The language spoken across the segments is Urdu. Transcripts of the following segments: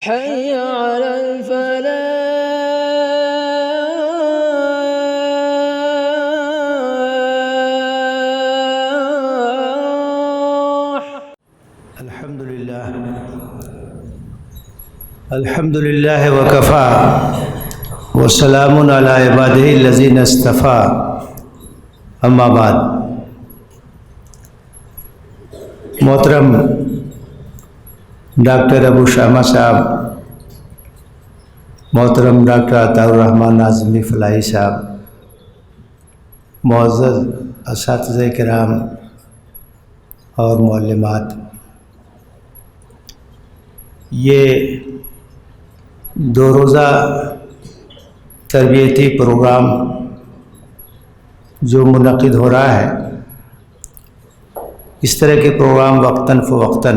حي على الفلاح. الحمد لله وكفى وسلام على عباده الذين اصطفى اما بعد. محترم ڈاکٹر ابو شامہ صاحب، محترم ڈاکٹر عطاء الرحمن ناظمی فلاحی صاحب، معزز اساتذہ کرام اور معلمات، یہ 2 روزہ تربیتی پروگرام جو منعقد ہو رہا ہے، اس طرح کے پروگرام وقتاً فوقتاً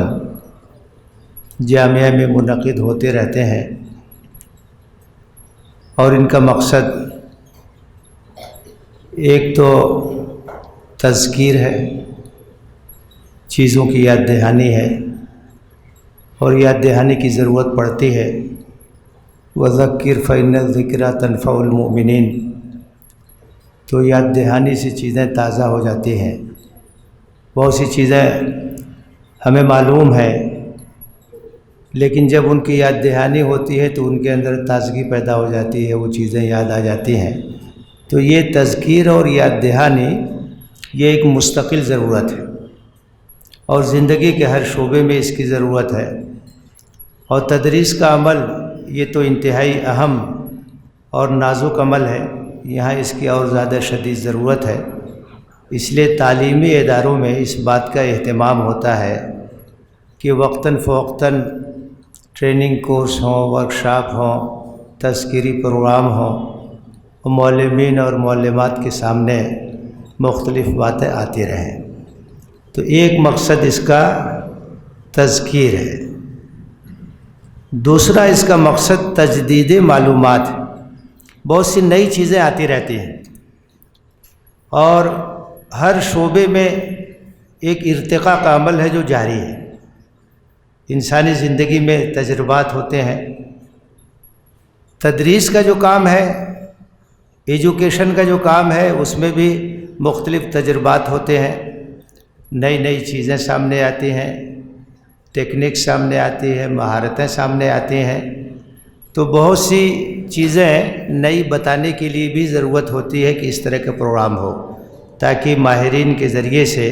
جامعہ میں منعقد ہوتے رہتے ہیں، اور ان کا مقصد ایک تو تذکیر ہے، چیزوں کی یاد دہانی ہے، اور یاد دہانی کی ضرورت پڑتی ہے. وَذَكِّرْ فَإِنَّ الذِّكْرَى تَنفَعُ الْمُؤْمِنِينَ. تو یاد دہانی سے چیزیں تازہ ہو جاتی ہیں. بہت سی چیزیں ہمیں معلوم ہے، لیکن جب ان کی یاد دہانی ہوتی ہے تو ان کے اندر تازگی پیدا ہو جاتی ہے، وہ چیزیں یاد آ جاتی ہیں. تو یہ تذکیر اور یاد دہانی یہ ایک مستقل ضرورت ہے، اور زندگی کے ہر شعبے میں اس کی ضرورت ہے. اور تدریس کا عمل یہ تو انتہائی اہم اور نازک عمل ہے، یہاں اس کی اور زیادہ شدید ضرورت ہے. اس لیے تعلیمی اداروں میں اس بات کا اہتمام ہوتا ہے کہ وقتاً فوقتاً ٹریننگ کورس ہوں، ورکشاپ ہوں، تذکیری پروگرام ہوں، معلمین اور معلمات کے سامنے مختلف باتیں آتی رہیں. تو ایک مقصد اس کا تذکیر ہے. دوسرا اس کا مقصد تجدید معلومات ہے. بہت سی نئی چیزیں آتی رہتی ہیں، اور ہر شعبے میں ایک ارتقاء کا عمل ہے جو جاری ہے. انسانی زندگی میں تجربات ہوتے ہیں. تدریس کا جو کام ہے، ایجوکیشن کا جو کام ہے، اس میں بھی مختلف تجربات ہوتے ہیں. نئی نئی چیزیں سامنے آتی ہیں، ٹیکنیک سامنے آتی ہے، مہارتیں سامنے آتی ہیں. تو بہت سی چیزیں نئی بتانے کے لیے بھی ضرورت ہوتی ہے کہ اس طرح کا پروگرام ہو، تاکہ ماہرین کے ذریعے سے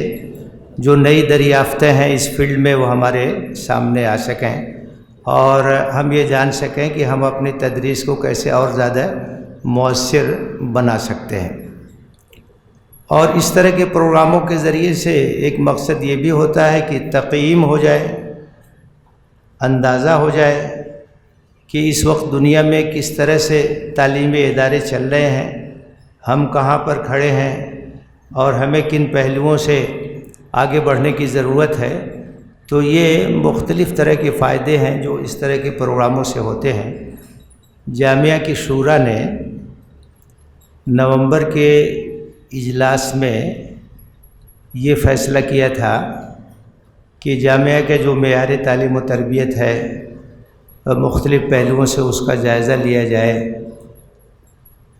جو نئی دریافتیں ہیں اس فیلڈ میں وہ ہمارے سامنے آ سکیں، اور ہم یہ جان سکیں کہ ہم اپنی تدریس کو کیسے اور زیادہ مؤثر بنا سکتے ہیں. اور اس طرح کے پروگراموں کے ذریعے سے ایک مقصد یہ بھی ہوتا ہے کہ تقییم ہو جائے، اندازہ ہو جائے کہ اس وقت دنیا میں کس طرح سے تعلیمی ادارے چل رہے ہیں، ہم کہاں پر کھڑے ہیں، اور ہمیں کن پہلوؤں سے آگے بڑھنے کی ضرورت ہے. تو یہ مختلف طرح کے فائدے ہیں جو اس طرح کے پروگراموں سے ہوتے ہیں. جامعہ کی شورا نے نومبر کے اجلاس میں یہ فیصلہ کیا تھا کہ جامعہ کے جو معیار تعلیم و تربیت ہے، مختلف پہلوؤں سے اس کا جائزہ لیا جائے،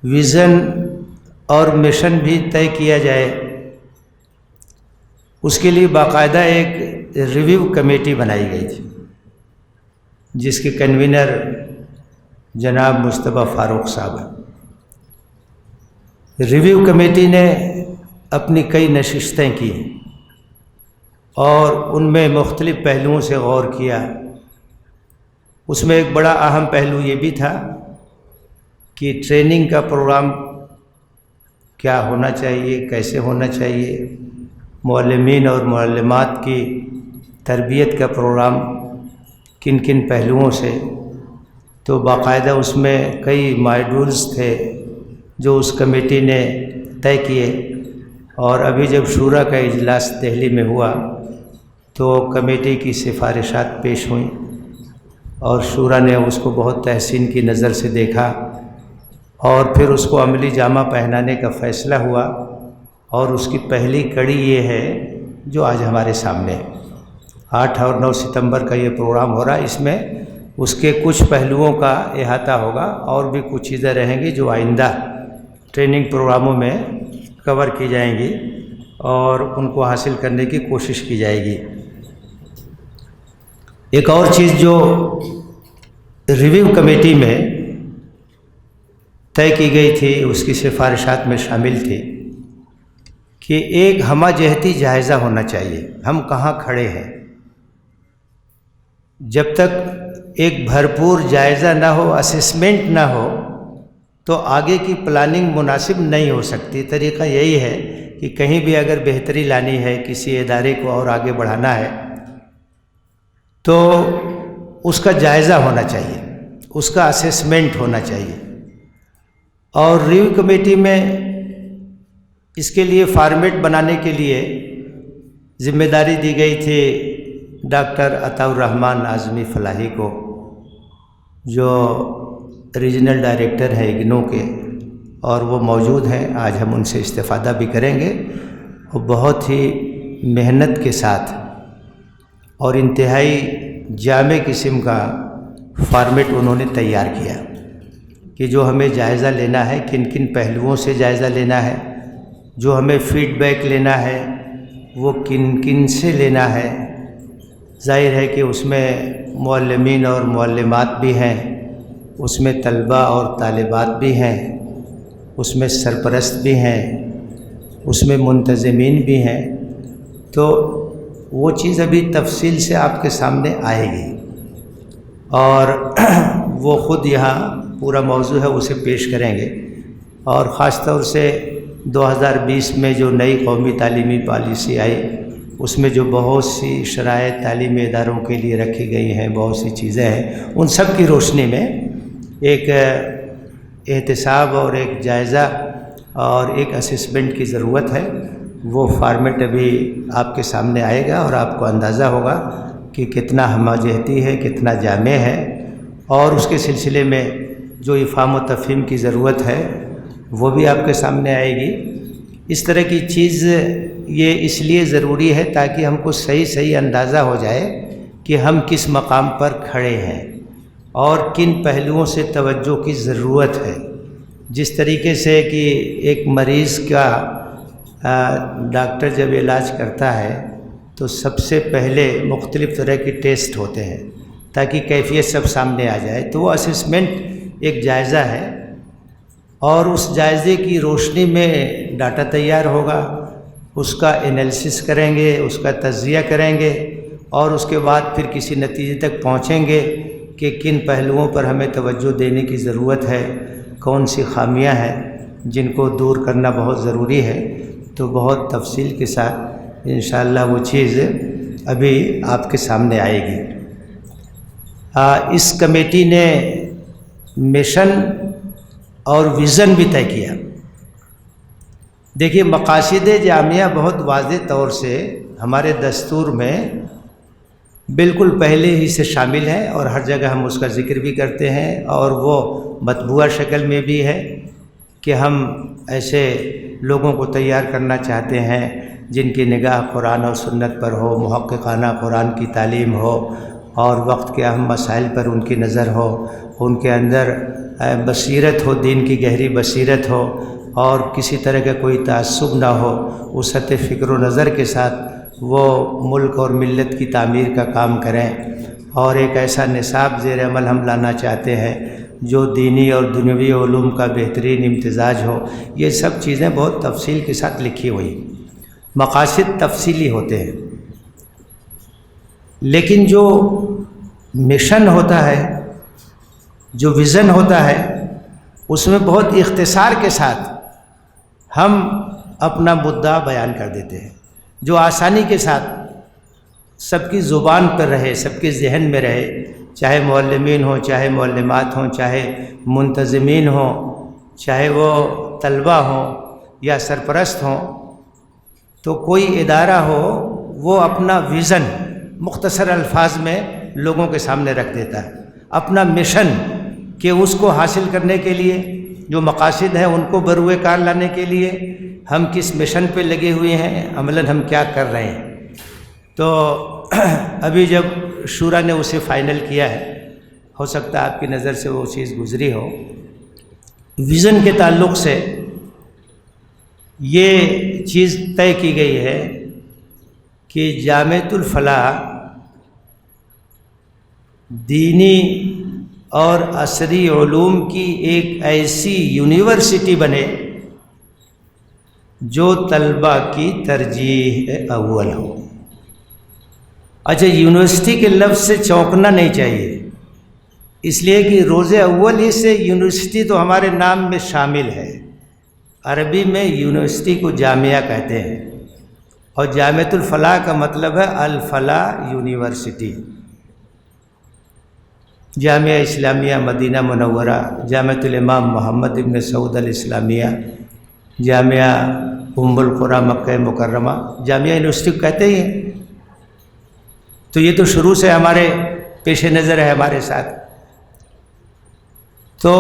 ویژن اور مشن بھی طے کیا جائے. اس کے لیے باقاعدہ ایک ریویو کمیٹی بنائی گئی تھی، جس کے کنوینر جناب مصطفیٰ فاروق صاحب ہیں. ریویو کمیٹی نے اپنی کئی نشستیں کی، اور ان میں مختلف پہلوؤں سے غور کیا. اس میں ایک بڑا اہم پہلو یہ بھی تھا کہ ٹریننگ کا پروگرام کیا ہونا چاہیے، کیسے ہونا چاہیے، معلمین اور معلمات کی تربیت کا پروگرام کن کن پہلوؤں سے. تو باقاعدہ اس میں کئی ماڈیولز تھے جو اس کمیٹی نے طے کیے. اور ابھی جب شورا کا اجلاس دہلی میں ہوا تو کمیٹی کی سفارشات پیش ہوئیں، اور شورا نے اس کو بہت تحسین کی نظر سے دیکھا، اور پھر اس کو عملی جامہ پہنانے کا فیصلہ ہوا. اور اس کی پہلی کڑی یہ ہے جو آج ہمارے سامنے ہے. 8 اور 9 ستمبر کا یہ پروگرام ہو رہا ہے. اس میں اس کے کچھ پہلوؤں کا احاطہ ہوگا، اور بھی کچھ چیزیں رہیں گی جو آئندہ ٹریننگ پروگراموں میں کور کی جائیں گی اور ان کو حاصل کرنے کی کوشش کی جائے گی۔ ایک اور چیز جو ریویو کمیٹی میں طے کی گئی تھی، اس کی سفارشات میں شامل تھی کہ ایک ہمہ جہتی جائزہ ہونا چاہیے، ہم کہاں کھڑے ہیں۔ جب تک ایک بھرپور جائزہ نہ ہو، اسسمنٹ نہ ہو، تو آگے کی پلاننگ مناسب نہیں ہو سکتی۔ طریقہ یہی ہے کہ کہیں بھی اگر بہتری لانی ہے، کسی ادارے کو اور آگے بڑھانا ہے، تو اس کا جائزہ ہونا چاہیے، اس کا اسسمنٹ ہونا چاہیے۔ اور ریویو کمیٹی میں اس کے لیے فارمیٹ بنانے کے لیے ذمہ داری دی گئی تھی ڈاکٹر عطاء الرحمن اعظمی فلاحی کو، جو ریجنل ڈائریکٹر ہیں اگنو کے، اور وہ موجود ہیں۔ آج ہم ان سے استفادہ بھی کریں گے۔ وہ بہت ہی محنت کے ساتھ اور انتہائی جامع قسم کا فارمیٹ انہوں نے تیار کیا کہ جو ہمیں جائزہ لینا ہے، کن کن پہلوؤں سے جائزہ لینا ہے، جو ہمیں فیڈ بیک لینا ہے وہ کن کن سے لینا ہے۔ ظاہر ہے کہ اس میں معلمین اور معلمات بھی ہیں، اس میں طلباء اور طالبات بھی ہیں، اس میں سرپرست بھی ہیں، اس میں منتظمین بھی ہیں۔ تو وہ چیز ابھی تفصیل سے آپ کے سامنے آئے گی، اور وہ خود یہاں پورا موضوع ہے اسے پیش کریں گے۔ اور خاص طور سے 2020 میں جو نئی قومی تعلیمی پالیسی آئی، اس میں جو بہت سی شرائط تعلیمی اداروں کے لیے رکھی گئی ہیں، بہت سی چیزیں ہیں، ان سب کی روشنی میں ایک احتساب اور ایک جائزہ اور ایک اسسمنٹ کی ضرورت ہے۔ وہ فارمیٹ ابھی آپ کے سامنے آئے گا اور آپ کو اندازہ ہوگا کہ کتنا ہمہ جہتی ہے، کتنا جامع ہے، اور اس کے سلسلے میں جو افہام و تفہیم کی ضرورت ہے وہ بھی آپ کے سامنے آئے گی۔ اس طرح کی چیز یہ اس لیے ضروری ہے تاکہ ہم کو صحیح اندازہ ہو جائے کہ ہم کس مقام پر کھڑے ہیں اور کن پہلوؤں سے توجہ کی ضرورت ہے۔ جس طریقے سے کہ ایک مریض کا ڈاکٹر جب علاج کرتا ہے تو سب سے پہلے مختلف طرح کے ٹیسٹ ہوتے ہیں تاکہ کیفیت سب سامنے آ جائے، تو وہ اسسمنٹ ایک جائزہ ہے، اور اس جائزے کی روشنی میں ڈاٹا تیار ہوگا، اس کا انالیسس کریں گے، اس کا تجزیہ کریں گے، اور اس کے بعد پھر کسی نتیجے تک پہنچیں گے کہ کن پہلوؤں پر ہمیں توجہ دینے کی ضرورت ہے، کون سی خامیاں ہیں جن کو دور کرنا بہت ضروری ہے۔ تو بہت تفصیل کے ساتھ انشاءاللہ وہ چیز ابھی آپ کے سامنے آئے گی۔ اس کمیٹی نے مشن اور ویژن بھی طے کیا۔ دیکھیے، مقاصد جامعہ بہت واضح طور سے ہمارے دستور میں بالکل پہلے ہی سے شامل ہے، اور ہر جگہ ہم اس کا ذکر بھی کرتے ہیں، اور وہ مطبوعہ شکل میں بھی ہے کہ ہم ایسے لوگوں کو تیار کرنا چاہتے ہیں جن کی نگاہ قرآن اور سنت پر ہو، محققانہ قرآن کی تعلیم ہو، اور وقت کے اہم مسائل پر ان کی نظر ہو، ان کے اندر بصیرت ہو، دین کی گہری بصیرت ہو، اور کسی طرح کا کوئی تعصب نہ ہو، اس سطح فکر و نظر کے ساتھ وہ ملک اور ملت کی تعمیر کا کام کریں، اور ایک ایسا نصاب زیر عمل ہم لانا چاہتے ہیں جو دینی اور دنیوی علوم کا بہترین امتزاج ہو۔ یہ سب چیزیں بہت تفصیل کے ساتھ لکھی ہوئی، مقاصد تفصیلی ہوتے ہیں، لیکن جو مشن ہوتا ہے، جو ویژن ہوتا ہے، اس میں بہت اختصار کے ساتھ ہم اپنا مدعا بیان کر دیتے ہیں، جو آسانی کے ساتھ سب کی زبان پر رہے، سب کے ذہن میں رہے، چاہے معلمین ہوں، چاہے معلمات ہوں، چاہے منتظمین ہوں، چاہے وہ طلبہ ہوں یا سرپرست ہوں۔ تو کوئی ادارہ ہو، وہ اپنا ویژن مختصر الفاظ میں لوگوں کے سامنے رکھ دیتا ہے، اپنا مشن کہ اس کو حاصل کرنے کے لیے جو مقاصد ہیں ان کو بروئے کار لانے کے لیے ہم کس مشن پہ لگے ہوئے ہیں، عملاً ہم کیا کر رہے ہیں۔ تو ابھی جب شورا نے اسے فائنل کیا ہے ہو سکتا ہے آپ کی نظر سے وہ چیز گزری ہو۔ ویژن کے تعلق سے یہ چیز طے کی گئی ہے کہ جامعۃ الفلاح دینی اور عصری علوم کی ایک ایسی یونیورسٹی بنے جو طلباء کی ترجیح اول ہو۔ اچھا، یونیورسٹی کے لفظ سے چونکنا نہیں چاہیے، اس لیے کہ روز اول ہی سے یونیورسٹی تو ہمارے نام میں شامل ہے۔ عربی میں یونیورسٹی کو جامعہ کہتے ہیں، اور جامعۃ الفلاح کا مطلب ہے الفلاح یونیورسٹی۔ جامعہ اسلامیہ مدینہ منورہ، جامعۃ الامام محمد ابن سعود الاسلامیہ، جامعہ ام القریٰ مکہ مکرمہ، جامعہ یونیورسٹی کو کہتے ہی ہیں۔ تو یہ تو شروع سے ہمارے پیش نظر ہے ہمارے ساتھ۔ تو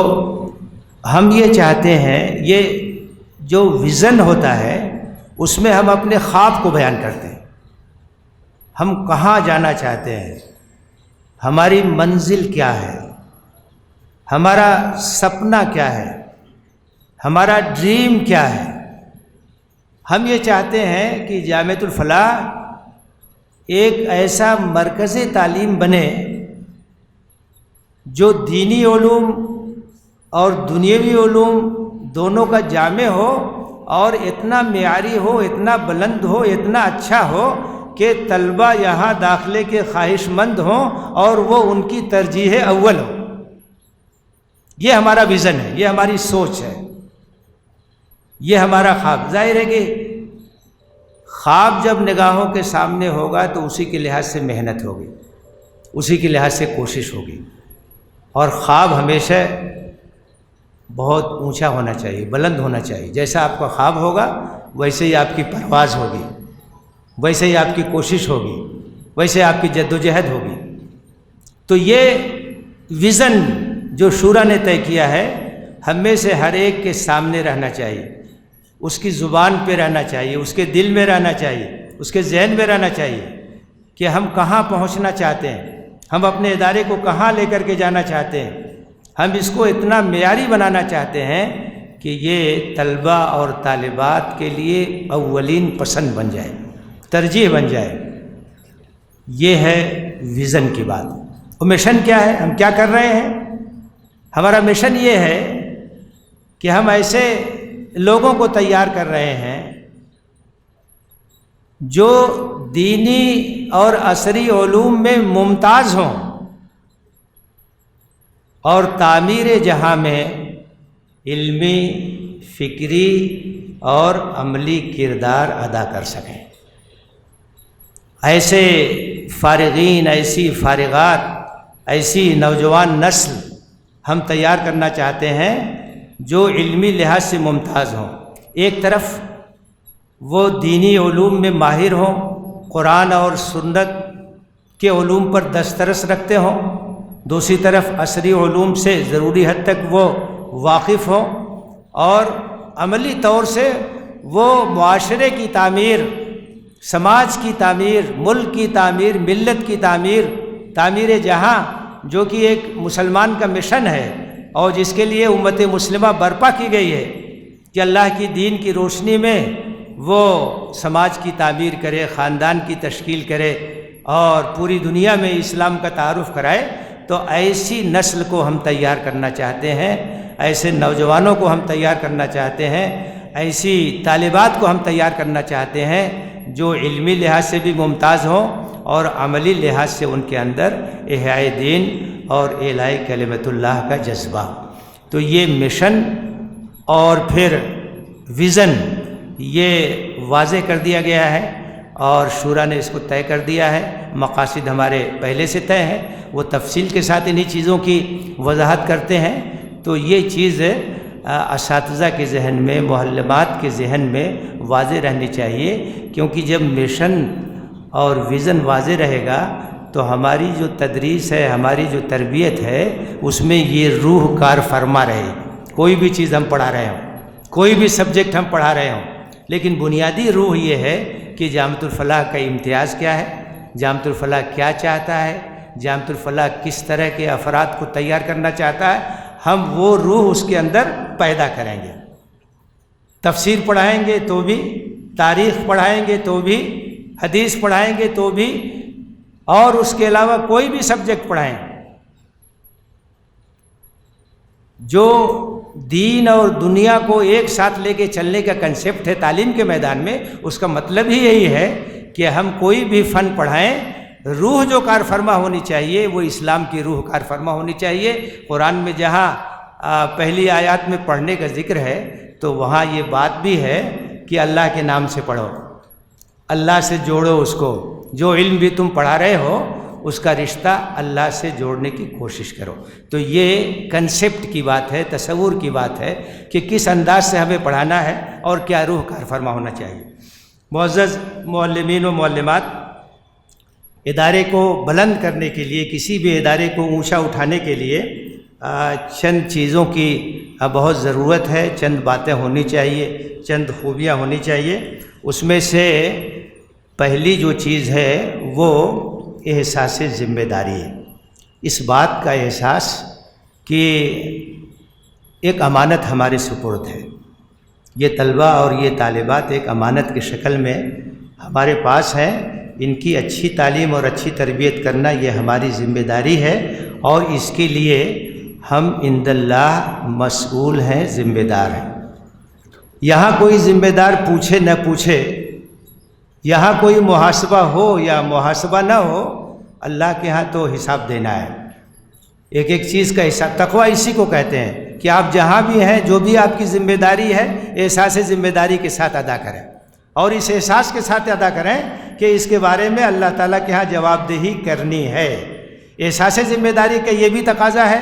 ہم یہ چاہتے ہیں، یہ جو ویژن ہوتا ہے اس میں ہم اپنے خواب کو بیان کرتے ہیں، ہم کہاں جانا چاہتے ہیں، ہماری منزل کیا ہے، ہمارا سپنا کیا ہے، ہمارا ڈریم کیا ہے۔ ہم یہ چاہتے ہیں کہ جامعۃ الفلاح ایک ایسا مرکز تعلیم بنے جو دینی علوم اور دنیاوی علوم دونوں کا جامع ہو، اور اتنا معیاری ہو، اتنا بلند ہو، اتنا اچھا ہو کہ طلبہ یہاں داخلے کے خواہش مند ہوں اور وہ ان کی ترجیح اول ہو۔ یہ ہمارا ویژن ہے، یہ ہماری سوچ ہے، یہ ہمارا خواب۔ ظاہر ہے کہ خواب جب نگاہوں کے سامنے ہوگا تو اسی کے لحاظ سے محنت ہوگی، اسی کے لحاظ سے کوشش ہوگی، اور خواب ہمیشہ بہت اونچا ہونا چاہیے، بلند ہونا چاہیے۔ جیسا آپ کا خواب ہوگا ویسے ہی آپ کی پرواز ہوگی، ویسے ہی آپ کی کوشش ہوگی، ویسے آپ کی جدوجہد ہوگی۔ تو یہ ویژن جو شورا نے طے کیا ہے، ہم میں سے ہر ایک کے سامنے رہنا چاہیے، اس کی زبان پہ رہنا چاہیے، اس کے دل میں رہنا چاہیے، اس کے ذہن میں رہنا چاہیے کہ ہم کہاں پہنچنا چاہتے ہیں، ہم اپنے ادارے کو کہاں لے کر کے جانا چاہتے ہیں۔ ہم اس کو اتنا معیاری بنانا چاہتے ہیں کہ یہ طلبہ اور طالبات کے لیے اولین پسند بن جائے، ترجیح بن جائے۔ یہ ہے ویژن کی بات۔ اور مشن کیا ہے؟ ہم کیا کر رہے ہیں؟ ہمارا مشن یہ ہے کہ ہم ایسے لوگوں کو تیار کر رہے ہیں جو دینی اور عصری علوم میں ممتاز ہوں اور تعمیر جہاں میں علمی، فکری اور عملی کردار ادا کر سکیں۔ ایسے فارغین، ایسی فارغات، ایسی نوجوان نسل ہم تیار کرنا چاہتے ہیں جو علمی لحاظ سے ممتاز ہوں۔ ایک طرف وہ دینی علوم میں ماہر ہوں، قرآن اور سنت کے علوم پر دسترس رکھتے ہوں، دوسری طرف عصری علوم سے ضروری حد تک وہ واقف ہوں، اور عملی طور سے وہ معاشرے کی تعمیر، سماج کی تعمیر، ملک کی تعمیر، ملت کی تعمیر، تعمیر جہاں، جو کہ ایک مسلمان کا مشن ہے اور جس کے لیے امت مسلمہ برپا کی گئی ہے کہ اللہ کی دین کی روشنی میں وہ سماج کی تعمیر کرے، خاندان کی تشکیل کرے اور پوری دنیا میں اسلام کا تعارف کرائے۔ تو ایسی نسل کو ہم تیار کرنا چاہتے ہیں، ایسے نوجوانوں کو ہم تیار کرنا چاہتے ہیں، ایسی طالبات کو ہم تیار کرنا چاہتے ہیں جو علمی لحاظ سے بھی ممتاز ہوں اور عملی لحاظ سے ان کے اندر احیاء دین اور اعلاء کلمۃ اللہ کا جذبہ۔ تو یہ مشن اور پھر ویژن یہ واضح کر دیا گیا ہے اور شورا نے اس کو طے کر دیا ہے۔ مقاصد ہمارے پہلے سے طے ہیں، وہ تفصیل کے ساتھ انہی چیزوں کی وضاحت کرتے ہیں۔ تو یہ چیز اساتذہ کے ذہن میں، معلمات کے ذہن میں واضح رہنی چاہیے، کیونکہ جب مشن اور ویژن واضح رہے گا تو ہماری جو تدریس ہے، ہماری جو تربیت ہے، اس میں یہ روح کار فرما رہے۔ کوئی بھی چیز ہم پڑھا رہے ہوں، کوئی بھی سبجیکٹ ہم پڑھا رہے ہوں، لیکن بنیادی روح یہ ہے کہ جامعۃ الفلاح کا امتیاز کیا ہے، جامعۃ الفلاح کیا چاہتا ہے، جامعۃ الفلاح کس طرح کے افراد کو تیار کرنا چاہتا ہے، ہم وہ روح اس کے اندر پیدا کریں گے۔ تفسیر پڑھائیں گے تو بھی، تاریخ پڑھائیں گے تو بھی، حدیث پڑھائیں گے تو بھی، اور اس کے علاوہ کوئی بھی سبجیکٹ پڑھائیں، جو دین اور دنیا کو ایک ساتھ لے کے چلنے کا کنسیپٹ ہے تعلیم کے میدان میں، اس کا مطلب ہی یہی ہے کہ ہم کوئی بھی فن پڑھائیں، روح جو کار فرما ہونی چاہیے وہ اسلام کی روح کار فرما ہونی چاہیے۔ قرآن میں جہاں پہلی آیات میں پڑھنے کا ذکر ہے تو وہاں یہ بات بھی ہے کہ اللہ کے نام سے پڑھو، اللہ سے جوڑو اس کو، جو علم بھی تم پڑھا رہے ہو اس کا رشتہ اللہ سے جوڑنے کی کوشش کرو۔ تو یہ کنسیپٹ کی بات ہے، تصور کی بات ہے کہ کس انداز سے ہمیں پڑھانا ہے اور کیا روح کار فرما ہونا چاہیے۔ معزز معلمین و معلمات، ادارے کو بلند کرنے کے لیے، کسی بھی ادارے کو اونچا اٹھانے کے لیے چند چیزوں کی بہت ضرورت ہے، چند باتیں ہونی چاہیے، چند خوبیاں ہونی چاہیے۔ اس میں سے پہلی جو چیز ہے وہ احساس ذمہ داری ہے۔ اس بات کا احساس کہ ایک امانت ہمارے سپرد ہے، یہ طلبہ اور یہ طالبات ایک امانت کی شکل میں ہمارے پاس ہیں، ان کی اچھی تعلیم اور اچھی تربیت کرنا یہ ہماری ذمہ داری ہے، اور اس کے لیے ہم عند اللہ مسئول ہیں، ذمہ دار ہیں۔ یہاں کوئی ذمہ دار پوچھے نہ پوچھے، یہاں کوئی محاسبہ ہو یا محاسبہ نہ ہو، اللہ کے ہاں تو حساب دینا ہے، ایک ایک چیز کا حساب۔ تقویٰ اسی کو کہتے ہیں کہ آپ جہاں بھی ہیں، جو بھی آپ کی ذمہ داری ہے، احساس ذمہ داری کے ساتھ ادا کریں، اور اس احساس کے ساتھ ادا کریں کہ اس کے بارے میں اللہ تعالیٰ کے ہاں جواب دہی کرنی ہے۔ احساس ذمہ داری کا یہ بھی تقاضا ہے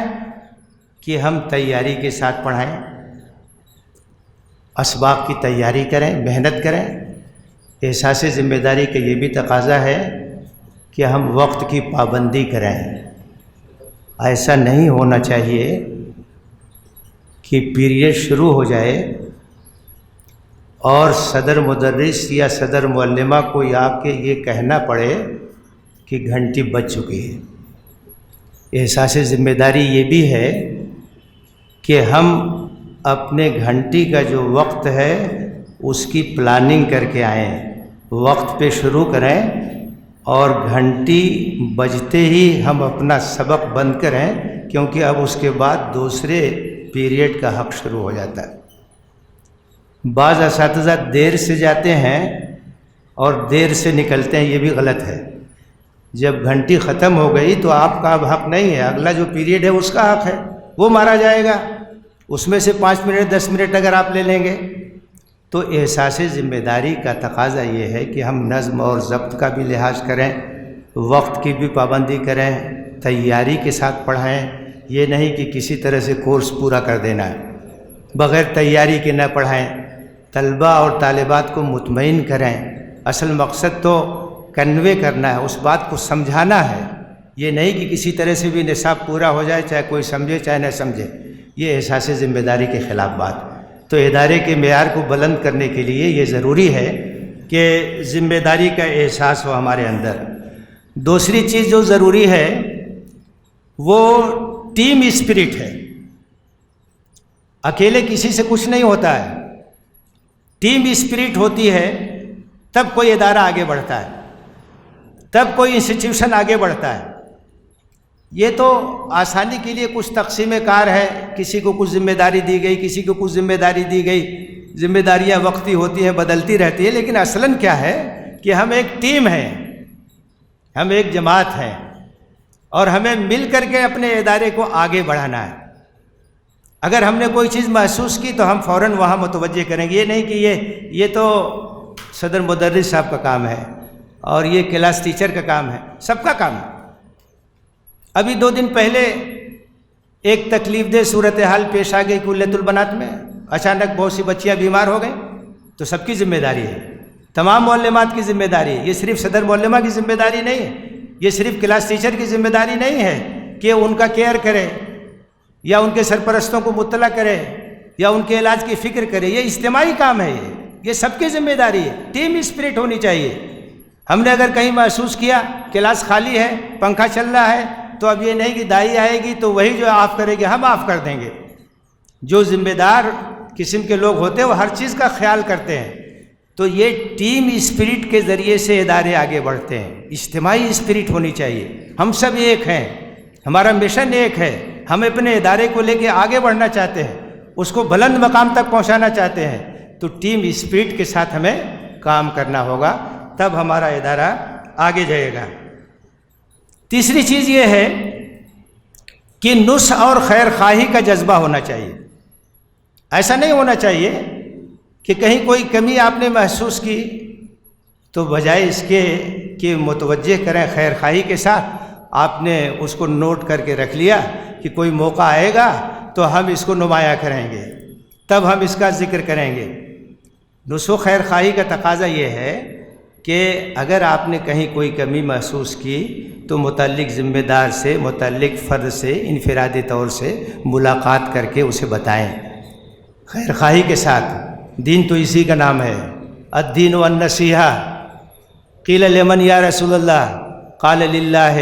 کہ ہم تیاری کے ساتھ پڑھائیں، اسباق کی تیاری کریں، محنت کریں۔ احساس ذمہ داری کا یہ بھی تقاضا ہے کہ ہم وقت کی پابندی کریں۔ ایسا نہیں ہونا چاہیے کہ پیریڈ شروع ہو جائے اور صدر مدرس یا صدر معلمہ کو آ کے یہ کہنا پڑے کہ گھنٹی بج چکی ہے۔ احساس ذمہ داری یہ بھی ہے کہ ہم اپنے گھنٹی کا جو وقت ہے اس کی پلاننگ کر کے آئیں، وقت پہ شروع کریں، اور گھنٹی بجتے ہی ہم اپنا سبق بند کریں، کیونکہ اب اس کے بعد دوسرے پیریڈ کا حق شروع ہو جاتا ہے۔ بعض اساتذہ دیر سے جاتے ہیں اور دیر سے نکلتے ہیں، یہ بھی غلط ہے۔ جب گھنٹی ختم ہو گئی تو آپ کا اب حق نہیں ہے، اگلا جو پیریڈ ہے اس کا حق ہے، وہ مارا جائے گا، اس میں سے 5 منٹ 10 منٹ اگر آپ لے لیں گے۔ تو احساس ذمہ داری کا تقاضا یہ ہے کہ ہم نظم اور ضبط کا بھی لحاظ کریں، وقت کی بھی پابندی کریں، تیاری کے ساتھ پڑھائیں۔ یہ نہیں کہ کسی طرح سے کورس پورا کر دینا ہے، بغیر تیاری کے نہ پڑھائیں۔ طلبہ اور طالبات کو مطمئن کریں، اصل مقصد تو کنوے کرنا ہے، اس بات کو سمجھانا ہے، یہ نہیں کہ کسی طرح سے بھی نصاب پورا ہو جائے، چاہے کوئی سمجھے چاہے نہ سمجھے۔ یہ احساس ذمہ داری کے خلاف بات۔ تو ادارے کے معیار کو بلند کرنے کے لیے یہ ضروری ہے کہ ذمہ داری کا احساس ہو ہمارے اندر۔ دوسری چیز جو ضروری ہے وہ ٹیم اسپرٹ ہے۔ اکیلے کسی سے کچھ نہیں ہوتا ہے، ٹیم اسپرٹ ہوتی ہے تب کوئی ادارہ آگے بڑھتا ہے، تب کوئی انسٹیٹیوشن آگے بڑھتا ہے۔ یہ تو آسانی کے لیے کچھ تقسیم کار ہے، کسی کو کچھ ذمہ داری دی گئی، کسی کو کچھ ذمہ داری دی گئی، ذمہ داریاں وقتی ہوتی ہیں، بدلتی رہتی ہے، لیکن اصلاً کیا ہے کہ ہم ایک ٹیم ہیں، ہم ایک جماعت ہیں، اور ہمیں مل کر کے اپنے ادارے کو آگے بڑھانا ہے۔ اگر ہم نے کوئی چیز محسوس کی تو ہم فوراً وہاں متوجہ کریں گے، یہ نہیں کہ یہ تو صدر مدرس صاحب کا کام ہے اور یہ کلاس ٹیچر کا کام ہے، سب کا کام ہے۔ ابھی 2 دن پہلے ایک تکلیف دہ صورتحال پیش آ گئی کلیۃ البنات میں، اچانک بہت سی بچیاں بیمار ہو گئیں، تو سب کی ذمہ داری ہے، تمام معلمات کی ذمہ داری ہے، یہ صرف صدر معلمہ کی ذمہ داری نہیں ہے، یہ صرف کلاس ٹیچر کی ذمہ داری نہیں ہے کہ ان کا کیئر کرے یا ان کے سرپرستوں کو مطلع کرے یا ان کے علاج کی فکر کرے، یہ اجتماعی کام ہے، یہ سب کی ذمہ داری ہے، ٹیم اسپرٹ ہونی چاہیے۔ ہم نے اگر کہیں محسوس کیا کلاس خالی ہے، پنکھا چل رہا ہے، تو اب یہ نہیں کہ دائی آئے گی تو وہی جو آف کرے گی، ہم آف کر دیں گے۔ جو ذمہ دار قسم کے لوگ ہوتے ہیں وہ ہر چیز کا خیال کرتے ہیں۔ تو یہ ٹیم اسپرٹ کے ذریعے سے ادارے آگے بڑھتے ہیں، اجتماعی اسپرٹ ہونی چاہیے۔ ہم سب ایک ہیں، ہمارا مشن ایک ہے، ہم اپنے ادارے کو لے کے آگے بڑھنا چاہتے ہیں، اس کو بلند مقام تک پہنچانا چاہتے ہیں، تو ٹیم اسپرٹ کے ساتھ ہمیں کام کرنا ہوگا، تب ہمارا ادارہ آگے جائے گا۔ تیسری چیز یہ ہے کہ نصح اور خیر خواہی کا جذبہ ہونا چاہیے۔ ایسا نہیں ہونا چاہیے کہ کہیں کوئی کمی آپ نے محسوس کی تو بجائے اس کے کہ متوجہ کریں خیر خواہی کے ساتھ، آپ نے اس کو نوٹ کر کے رکھ لیا کہ کوئی موقع آئے گا تو ہم اس کو نمایاں کریں گے، تب ہم اس کا ذکر کریں گے۔ نصح و خیر خواہی کا تقاضا یہ ہے کہ اگر آپ نے کہیں کوئی کمی محسوس کی تو متعلق ذمہ دار سے، متعلق فرد سے انفرادی طور سے ملاقات کر کے اسے بتائیں خیر خواہی کے ساتھ۔ دین تو اسی کا نام ہے، الدین والنصیحہ۔ قیل لمن یا رسول اللہ، قال للہ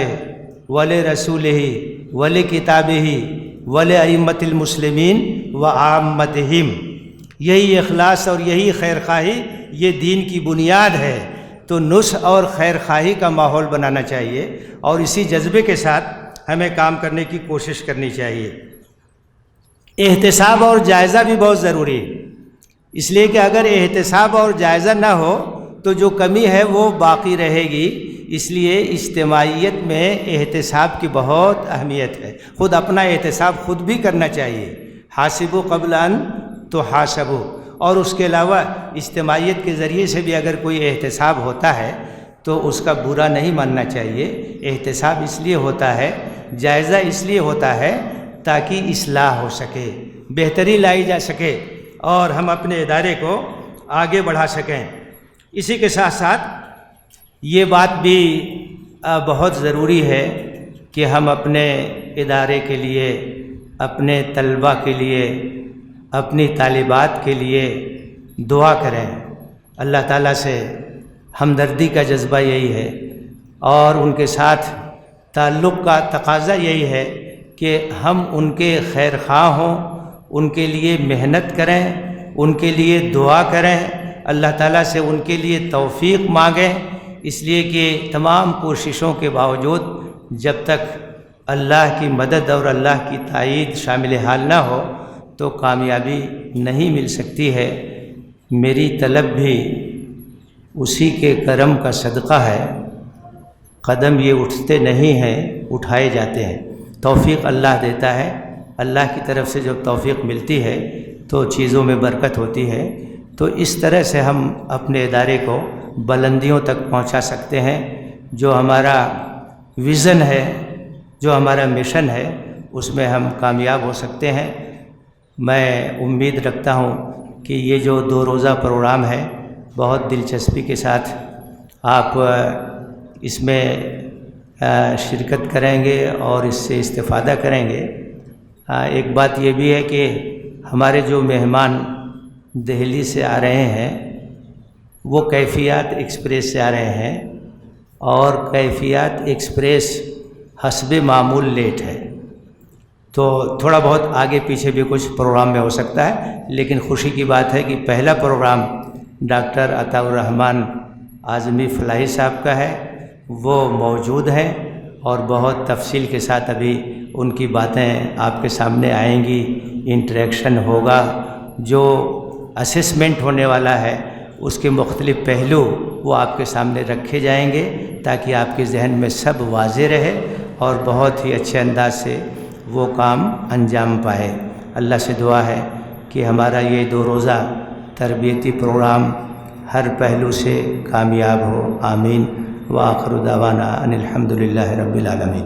ولرسولہ ولکتابہ ولائمۃ المسلمین وعامتہم۔ یہی اخلاص اور یہی خیر خواہی یہ دین کی بنیاد ہے۔ تو نصح اور خیر خواہی کا ماحول بنانا چاہیے اور اسی جذبے کے ساتھ ہمیں کام کرنے کی کوشش کرنی چاہیے۔ احتساب اور جائزہ بھی بہت ضروری ہے، اس لیے کہ اگر احتساب اور جائزہ نہ ہو تو جو کمی ہے وہ باقی رہے گی۔ اس لیے اجتماعیت میں احتساب کی بہت اہمیت ہے۔ خود اپنا احتساب خود بھی کرنا چاہیے، حاسبوا قبل ان تحاسبوا۔ اور اس کے علاوہ اجتماعیت کے ذریعے سے بھی اگر کوئی احتساب ہوتا ہے تو اس کا برا نہیں ماننا چاہیے۔ احتساب اس لیے ہوتا ہے، جائزہ اس لیے ہوتا ہے تاکہ اصلاح ہو سکے، بہتری لائی جا سکے اور ہم اپنے ادارے کو آگے بڑھا سکیں۔ اسی کے ساتھ ساتھ یہ بات بھی بہت ضروری ہے کہ ہم اپنے ادارے کے لیے، اپنے طلباء کے لیے، اپنی طالبات کے لیے دعا کریں۔ اللہ تعالیٰ سے ہمدردی کا جذبہ یہی ہے اور ان کے ساتھ تعلق کا تقاضا یہی ہے کہ ہم ان کے خیر خواہ ہوں، ان کے لیے محنت کریں، ان کے لیے دعا کریں، اللہ تعالیٰ سے ان کے لیے توفیق مانگیں۔ اس لیے کہ تمام کوششوں کے باوجود جب تک اللہ کی مدد اور اللہ کی تائید شامل حال نہ ہو تو کامیابی نہیں مل سکتی ہے۔ میری طلب بھی اسی کے کرم کا صدقہ ہے، قدم یہ اٹھتے نہیں ہیں، اٹھائے جاتے ہیں۔ توفیق اللہ دیتا ہے، اللہ کی طرف سے جب توفیق ملتی ہے تو چیزوں میں برکت ہوتی ہے۔ تو اس طرح سے ہم اپنے ادارے کو بلندیوں تک پہنچا سکتے ہیں۔ جو ہمارا ویژن ہے، جو ہمارا مشن ہے، اس میں ہم کامیاب ہو سکتے ہیں۔ میں امید رکھتا ہوں کہ یہ جو 2 روزہ پروگرام ہے بہت دلچسپی کے ساتھ آپ اس میں شرکت کریں گے اور اس سے استفادہ کریں گے۔ ایک بات یہ بھی ہے کہ ہمارے جو مہمان دہلی سے آ رہے ہیں وہ کیفیات ایکسپریس سے آ رہے ہیں اور کیفیات ایکسپریس حسب معمول لیٹ ہے، تو تھوڑا بہت آگے پیچھے بھی کچھ پروگرام میں ہو سکتا ہے، لیکن خوشی کی بات ہے کہ پہلا پروگرام ڈاکٹر عطاء الرحمن اعظمی فلاحی صاحب کا ہے، وہ موجود ہیں اور بہت تفصیل کے ساتھ ابھی ان کی باتیں آپ کے سامنے آئیں گی، انٹریکشن ہوگا۔ جو اسسمنٹ ہونے والا ہے اس کے مختلف پہلو وہ آپ کے سامنے رکھے جائیں گے تاکہ آپ کے ذہن میں سب واضح رہے اور بہت ہی اچھے انداز سے وہ کام انجام پائے۔ اللہ سے دعا ہے کہ ہمارا یہ 2 روزہ تربیتی پروگرام ہر پہلو سے کامیاب ہو، آمین۔ وآخر دعوانا ان الحمد للہ رب العالمین۔